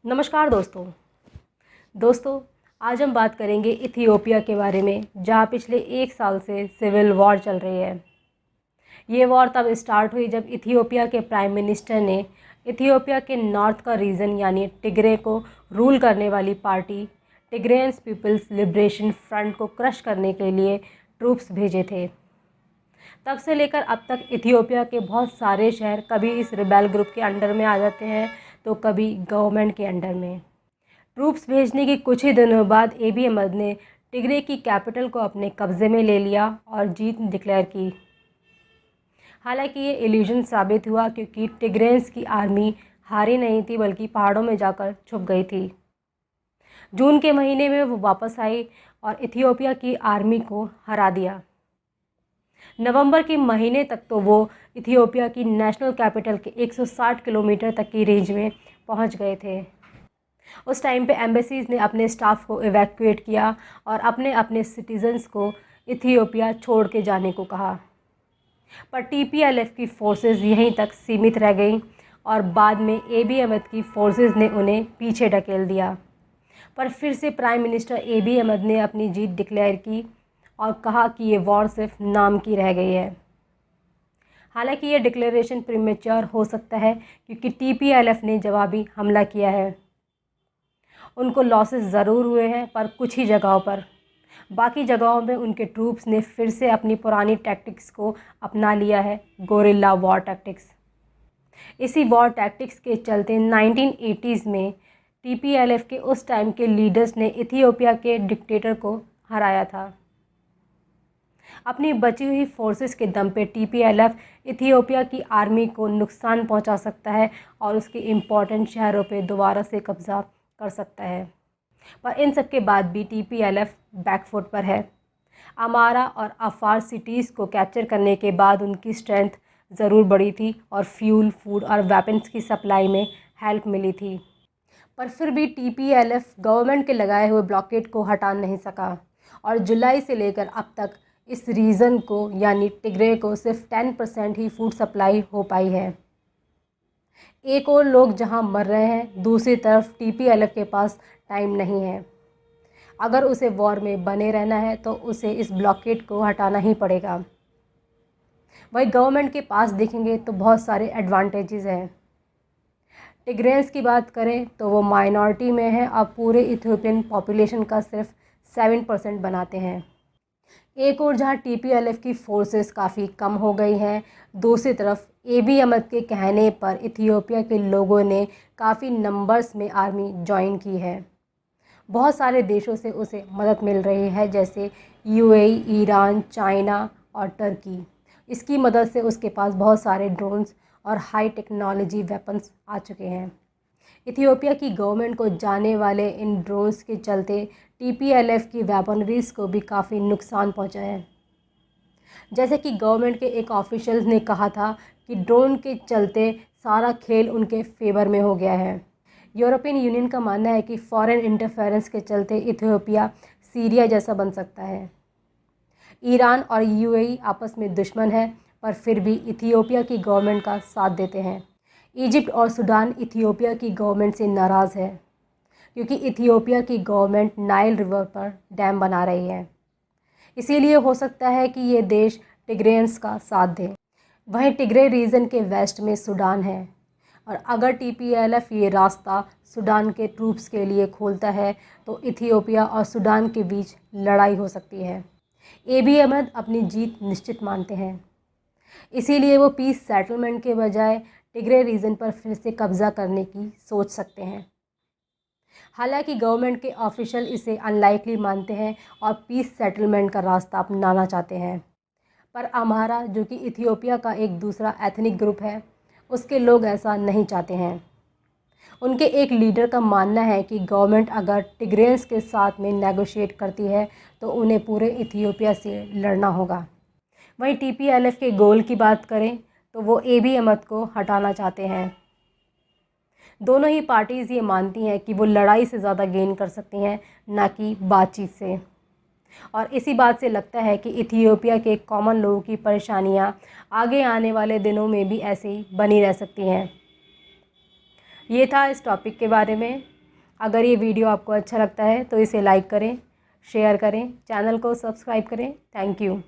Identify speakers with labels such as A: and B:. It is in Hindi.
A: नमस्कार दोस्तों आज हम बात करेंगे इथियोपिया के बारे में, जहां पिछले एक साल से सिविल वॉर चल रही है। ये वॉर तब स्टार्ट हुई जब इथियोपिया के प्राइम मिनिस्टर ने इथियोपिया के नॉर्थ का रीजन यानी टिग्रे को रूल करने वाली पार्टी टिग्रेन्स पीपल्स लिबरेशन फ्रंट को क्रश करने के लिए ट्रूप्स भेजे थे। तब से लेकर अब तक इथियोपिया के बहुत सारे शहर कभी इस रिबेल ग्रुप के अंडर में आ जाते हैं तो कभी गवर्नमेंट के अंडर में। ट्रूप्स भेजने के कुछ ही दिनों बाद एबी अहमद ने टिग्रे की कैपिटल को अपने कब्ज़े में ले लिया और जीत डिक्लेयर की। हालांकि ये इल्यूजन साबित हुआ क्योंकि टिग्रेन्स की आर्मी हारी नहीं थी बल्कि पहाड़ों में जाकर छुप गई थी। जून के महीने में वो वापस आई और इथियोपिया की आर्मी को हरा दिया। नवंबर के महीने तक तो वो इथियोपिया की नेशनल कैपिटल के 160 किलोमीटर तक की रेंज में पहुंच गए थे। उस टाइम पे एम्बेसीज ने अपने स्टाफ को इवैक्यूएट किया और अपने अपने सिटीजन्स को इथियोपिया छोड़ के जाने को कहा। पर टीपीएलएफ की फोर्सेस यहीं तक सीमित रह गईं और बाद में एबी अहमद की फोर्सेस ने उन्हें पीछे ढकेल दिया। पर फिर से प्राइम मिनिस्टर एबी अहमद ने अपनी जीत डिक्लेयर की और कहा कि ये वॉर सिर्फ नाम की रह गई है। हालांकि ये डिक्लेरेशन प्रीमेच्योर हो सकता है क्योंकि टीपीएलएफ ने जवाबी हमला किया है। उनको लॉसेस ज़रूर हुए हैं पर कुछ ही जगहों पर, बाकी जगहों में उनके ट्रूप्स ने फिर से अपनी पुरानी टैक्टिक्स को अपना लिया है, गोरिल्ला वॉर टैक्टिक्स। इसी वॉर टैक्टिक्स के चलते 1980s में टीपीएलएफ के उस टाइम के लीडर्स ने इथियोपिया के डिक्टेटर को हराया था। अपनी बची हुई फोर्सेस के दम पे टीपीएलएफ इथियोपिया की आर्मी को नुकसान पहुंचा सकता है और उसके इम्पोर्टेंट शहरों पे दोबारा से कब्ज़ा कर सकता है। पर इन सब के बाद भी टीपीएलएफ बैकफुट पर है। अमारा और अफार सिटीज़ को कैप्चर करने के बाद उनकी स्ट्रेंथ ज़रूर बढ़ी थी और फ्यूल, फूड और वेपन्स की सप्लाई में हेल्प मिली थी। पर फिर भी टीपीएलएफ गवर्नमेंट के लगाए हुए ब्लॉकेड को हटा नहीं सका और जुलाई से लेकर अब तक इस रीजन को यानी टिग्रे को सिर्फ 10% ही फूड सप्लाई हो पाई है। एक और लोग जहां मर रहे हैं, दूसरी तरफ टीपीएलएफ के पास टाइम नहीं है। अगर उसे वॉर में बने रहना है तो उसे इस ब्लॉकेड को हटाना ही पड़ेगा। वही गवर्नमेंट के पास देखेंगे तो बहुत सारे एडवांटेजेस हैं। टिग्रेन्स की बात करें तो वो माइनॉरिटी में है और पूरे इथियोपियन पॉपुलेशन का सिर्फ 7% बनाते हैं। एक और जहां टीपीएलएफ की फोर्सेस काफ़ी कम हो गई हैं, दूसरी तरफ एबी अहमद के कहने पर इथियोपिया के लोगों ने काफ़ी नंबर्स में आर्मी ज्वाइन की है। बहुत सारे देशों से उसे मदद मिल रही है जैसे यूएई, ईरान, चाइना और टर्की। इसकी मदद से उसके पास बहुत सारे ड्रोन्स और हाई टेक्नोलॉजी वेपन्स आ चुके हैं। इथियोपिया की गवर्नमेंट को जाने वाले इन ड्रोन्स के चलते टीपीएलएफ की वेपनरीज को भी काफ़ी नुकसान पहुंचा है। जैसे कि गवर्नमेंट के एक ऑफिशियल ने कहा था कि ड्रोन के चलते सारा खेल उनके फेवर में हो गया है। यूरोपियन यूनियन का मानना है कि फॉरेन इंटरफेरेंस के चलते इथियोपिया सीरिया जैसा बन सकता है। ईरान और यूएई आपस में दुश्मन है पर फिर भी इथियोपिया की गवर्नमेंट का साथ देते हैं। इजिप्ट और सूडान इथियोपिया की गवर्नमेंट से नाराज़ है क्योंकि इथियोपिया की गवर्नमेंट नाइल रिवर पर डैम बना रही है। इसीलिए हो सकता है कि ये देश टिग्रेन्स का साथ दें। वहीं टिग्रे रीजन के वेस्ट में सूडान है और अगर टीपीएलएफ ये रास्ता सूडान के ट्रूप्स के लिए खोलता है तो इथियोपिया और सूडान के बीच लड़ाई हो सकती है। एबी अहमद अपनी जीत निश्चित मानते हैं, इसीलिए वो पीस सेटलमेंट के बजाय टिग्रे रीजन पर फिर से कब्ज़ा करने की सोच सकते हैं। हालांकि गवर्नमेंट के ऑफिशियल इसे अनलाइकली मानते हैं और पीस सेटलमेंट का रास्ता अपनाना चाहते हैं। पर अम्हारा, जो कि इथियोपिया का एक दूसरा एथनिक ग्रुप है, उसके लोग ऐसा नहीं चाहते हैं। उनके एक लीडर का मानना है कि गवर्नमेंट अगर टिग्रेन्स के साथ में नेगोशिएट करती है तो उन्हें पूरे इथियोपिया से लड़ना होगा। वहीं टीपीएलएफ के गोल की बात करें तो वो एबी अहमद को हटाना चाहते हैं। दोनों ही पार्टीज़ ये मानती हैं कि वो लड़ाई से ज़्यादा गेन कर सकती हैं, ना कि बातचीत से। और इसी बात से लगता है कि इथियोपिया के कॉमन लोगों की परेशानियां आगे आने वाले दिनों में भी ऐसे ही बनी रह सकती हैं। ये था इस टॉपिक के बारे में। अगर ये वीडियो आपको अच्छा लगता है तो इसे लाइक करें, शेयर करें, चैनल को सब्सक्राइब करें। Thank you.